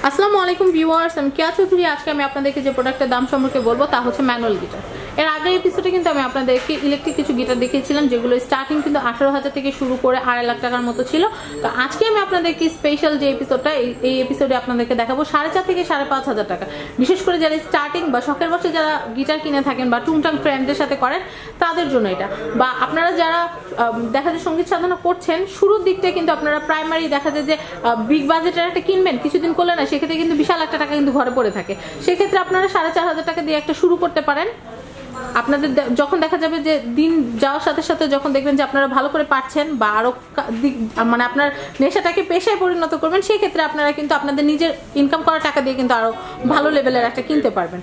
আসসালামু আলাইকুম ভিউয়ার্স, আমি কেয়া চৌধুরী। আজকে আমি আপনাদেরকে যে প্রোডাক্টের দাম সম্পর্কে বলবো তা হচ্ছে ম্যানুয়াল গিটার। এর আগের এপিসোডে কিন্তু আমি আপনাদেরকে ইলেকট্রিক কিছু গিটার দেখিয়েছিলাম, যেগুলো স্টার্টিং কিন্তু 18,000 থেকে শুরু করে 2.5 লাখ টাকার মতো ছিল। তো আজকে আমি আপনাদেরকে স্পেশাল যে এপিসোডটা, এই এপিসোডে আপনাদেরকে দেখাবো 5.5 থেকে 5.5 টাকা। বিশেষ করে যারা স্টার্টিং বা শখের বসে যারা গিটার কিনে থাকেন বা টুংটাং ফ্রেন্ডদের সাথে করেন তাদের জন্য এটা, বা আপনারা যারা দেখা যায় সঙ্গীত সাধনা করছেন শুরুর দিকটা কিন্তু আপনারা প্রাইমারি দেখা যায় যে বিগ বাজেটের একটা কিনবেন, কিছুদিন করলে না সেক্ষেত্রে কিন্তু বিশাল একটা টাকা কিন্তু ঘরে পড়ে থাকে। সেক্ষেত্রে আপনারা 4,500 টাকা দিয়ে একটা শুরু করতে পারেন। আপনাদের যখন দেখা যাবে যে দিন যাওয়ার সাথে সাথে যখন দেখবেন যে আপনারা ভালো করে পাচ্ছেন বা আরো মানে আপনার নেশাটাকে পেশায় পরিণত করবেন, সেই ক্ষেত্রে আপনারা কিন্তু আপনাদের নিজের ইনকাম করা টাকা দিয়ে কিন্তু আরো ভালো লেভেলের একটা কিনতে পারবেন।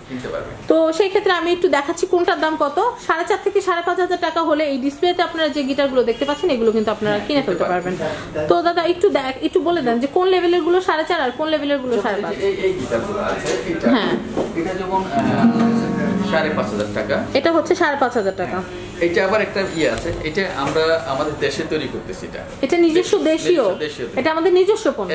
তো সেই ক্ষেত্রে আমি একটু দেখাচ্ছি কোনটার দাম কত। 4,500 থেকে 5,500 টাকা হলে এই ডিসপ্লেতে আপনারা যে গিটারগুলো দেখতে পাচ্ছেন এগুলো কিন্তু আপনারা কিনে ফেলতে পারবেন। তো দাদা একটু বলে দেন যে কোন লেভেলের গুলো 4.5 আর কোন লেভেলের গুলো 5.5? হ্যাঁ, এটা যেমন 5,500 টাকা, এটা হচ্ছে 5,500 টাকা। এটা আবার একটা আছে, এটা আমরা আমাদের দেশে তৈরি করতেছি। এটা নিজস্ব দেশীয়, এটা আমাদের নিজস্ব পণ্য।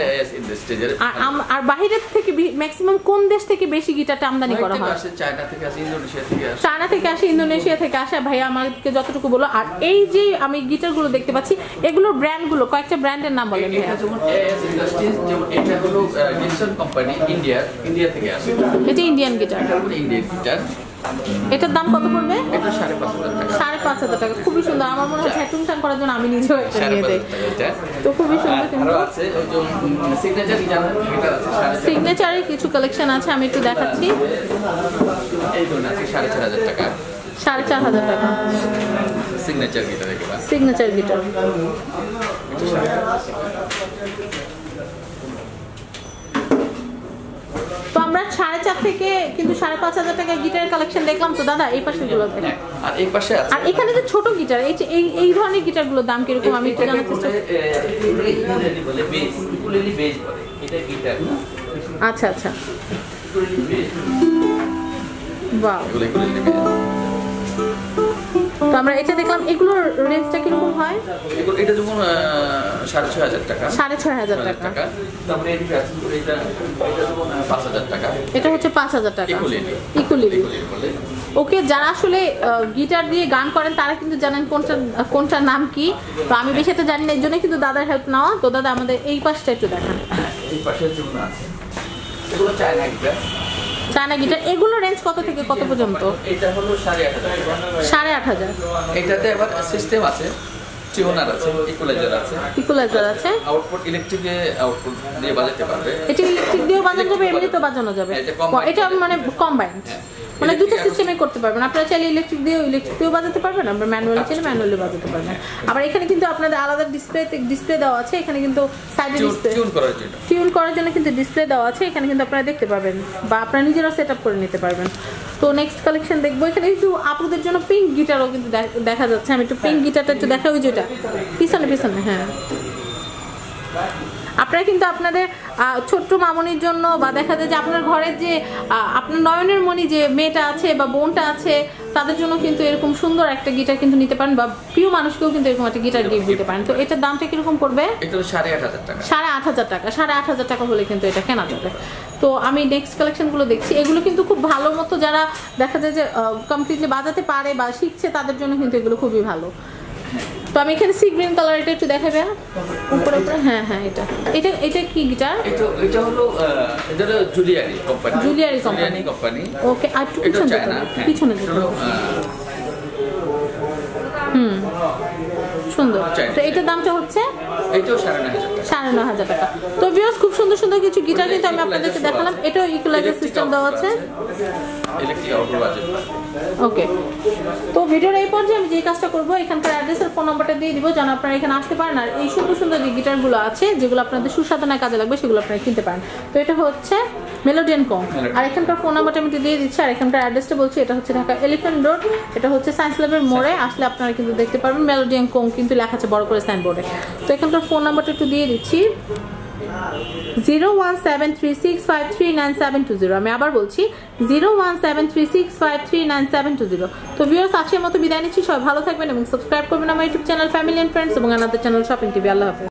আর বাইরের থেকে ম্যাক্সিমাম কোন দেশ থেকে বেশি গিটারটা আমদানি করা হয়? চায়না থেকে আসে, ইন্দোনেশিয়া থেকে আসে। চায়না থেকে আসে, ইন্দোনেশিয়া থেকে আসে। ভাইয়া আমাকে যতটুকু বলো। আর এই যে আমি গিটারগুলো দেখতে পাচ্ছি এগুলোর ব্র্যান্ডগুলো, কয়েকটা ব্র্যান্ডের নাম বলেন ভাইয়া। যেমন এএস ইন্ডাস্ট্রিজ, যেমন এটা হলো ডিকসন কোম্পানি, ইন্ডিয়া থেকে আসে। এটা ইন্ডিয়ান গিটার, ইন্ডিয়ান গিটার। এটার দাম কত পড়বে? এটা 5,500 টাকা। 5,500 টাকা, খুবই সুন্দর। আমার মনে হচ্ছে টুংটাং করার জন্য আমি নিজেও একটা নিয়ে দেই। তো খুবই সুন্দর। কিন্তু আছে ওই যে সিগনেচার গিটার আছে, সিগনেচারের কিছু কালেকশন আছে, আমি একটু দেখাচ্ছি। এই ধরনের আছে 4,500 টাকা। 4,500 টাকা সিগনেচার গিটার। এগুলা সিগনেচার গিটার। তো আমরা 4.5 থেকে কিন্তু 5,500 টাকা গিটারের কালেকশন দেখলাম। তো দাদা এই পাশে গুলো দেখেন, আর এই পাশে আছে। আর এখানে যে ছোট গিটার, এই ধরনের গিটারগুলোর দাম কিরকম আমি একটু জানার চেষ্টা করি। আচ্ছা আচ্ছা, বাহ। তো আমরা এটা দেখলাম, এগুলোর রেঞ্জটা কিরকম হয়? এটা যেমন 6,500 টাকা। 6,500 টাকা। তারপরে এটা যেমন 5,000 টাকা। এটা হচ্ছে 5,000 টাকা ইকুয়ালি। ওকে, যারা আসলে গিটার দিয়ে গান করেন তারা কিন্তু জানেন কোনটার নাম কি। তো আমি বেশি একটা জানি না, এই জন্য কিন্তু দাদার হেল্প নেওয়া। তো দাদা আমাদের এই পাশটা একটু দেখান। এই পাশের জন্য আছে এগুলো চায়না গিটার। চায়না গিটার, এগুলো রেঞ্জ কত থেকে কত পর্যন্ত? এটা হলো 8,500। 8,500। এটাতে আবার সিস্টেম আছে, টিউনার আছে, ইকুয়ালাইজার আছে। আউটপুট ইলেকট্রিকে আউটপুট দিয়ে বাজাতে পারবে। এটা ইলেকট্রিক দিয়েও বাজানো যাবে, এমনিতেও বাজানো যাবে। এটা মানে কম্বাইন্ড, মানে দুটো সিস্টেমে করতে পারবেন। আপনারা চাইলে ইলেকট্রিক দিয়েও বাজাতে পারবেন, আমরা ম্যানুয়ালি চাইলে ম্যানুয়ালি বাজাতে পারবেন। আবার এখানে কিন্তু আপনাদের আলাদা ডিসপ্লে দেওয়া আছে। এখানে কিন্তু সাইডে টিউন করার জন্য কিন্তু ডিসপ্লে দেওয়া আছে। এখানে কিন্তু আপনারা দেখতে পাবেন বা আপনারা নিজেরাও সেট আপ করে নিতে পারবেন। তো নেক্সট কালেকশন দেখবো। এখানে একটু আপুদের জন্য পিঙ্ক গিটারও কিন্তু দেখা যাচ্ছে। আমি একটু পিঙ্ক গিটারটা একটু দেখা, ওই যেটা পিছনে। হ্যাঁ, আপনারা কিন্তু আপনাদের ছোট্ট মামনির জন্য বা দেখা যায় যে আপনার ঘরের যে আপনার নয়নের মণি যে মেয়েটা আছে বা বোনটা আছে তাদের জন্য কিন্তু এরকম সুন্দর একটা গিটার কিন্তু নিতে পারেন, বা প্রিয় মানুষকেও কিন্তু এরকম একটা গিটার গিফট দিতে পারেন। তো এটার দামটা কিরকম পড়বে? এটা 8,500 টাকা। 8,500 টাকা। 8,500 টাকা হলে কিন্তু এটা কেনা যাবে। তো আমি নেক্সট কালেকশনগুলো দেখছি। এগুলো কিন্তু খুব ভালো মতো যারা দেখা যায় যে কমপ্লিটলি বাজাতে পারে বা শিখছে তাদের জন্য কিন্তু এগুলো খুবই ভালো। তো আমি এখানে সি গ্রিন কালার, এটা একটু দেখাবে উপরে। হ্যাঁ, এটা কি গিটার? এটা হলো জুলিয়ারি কোম্পানি। ওকে, আর একটু পিছনে সুন্দর। তো এটার দামটা হচ্ছে 9,500 টাকা। তো ভিউয়ার্স, খুব সুন্দর সুন্দর কিছু গিটার কিন্তু আমি আপনাদেরকে দেখালাম। এটাও ইকুয়ালাইজার সিস্টেম দেওয়া আছে। ওকে, তো ভিডিওর এই পর্যায়ে আমি যে কাজটা করবো, এখানকার অ্যাড্রেস আর ফোন নাম্বারটা দিয়ে দিব, যেন আপনারা এখানে আসতে পারেন। আর এই সুন্দর সুন্দর যে গিটারগুলো আছে যেগুলো আপনাদের সুসাধনায় কাজে লাগবে সেগুলো আপনারা কিনতে পারেন। তো এটা হচ্ছে মেলোডিয়ান কং। আর এখানকার ফোন নাম্বারটা আমি দিয়ে দিচ্ছি, আর এখানকার অ্যাড্রেসটা বলছি। এটা হচ্ছে ঢাকা এলিফ্যান্ট রোড, এটা হচ্ছে সায়েন্স ল্যাবের মোড়ে। আসলে আপনারা কিন্তু দেখতে পারবেন মেলোডিয়ান কং কিন্তু লেখা আছে বড় করে সাইনবোর্ডে। তো এখানকার ফোন নাম্বারটা একটু দিয়ে দিচ্ছি, 01736539720। আমি আবার বলছি 01736539720। তো ভিউয়ার্স, আজকের মতো বিদায় নিচ্ছি। সবাই ভালো থাকবেন এবং সাবস্ক্রাইব করবেন আমার YouTube channel family and friends এবং আমাদের চ্যানেল শপিং টিভি। আল্লাহ হাফেজ।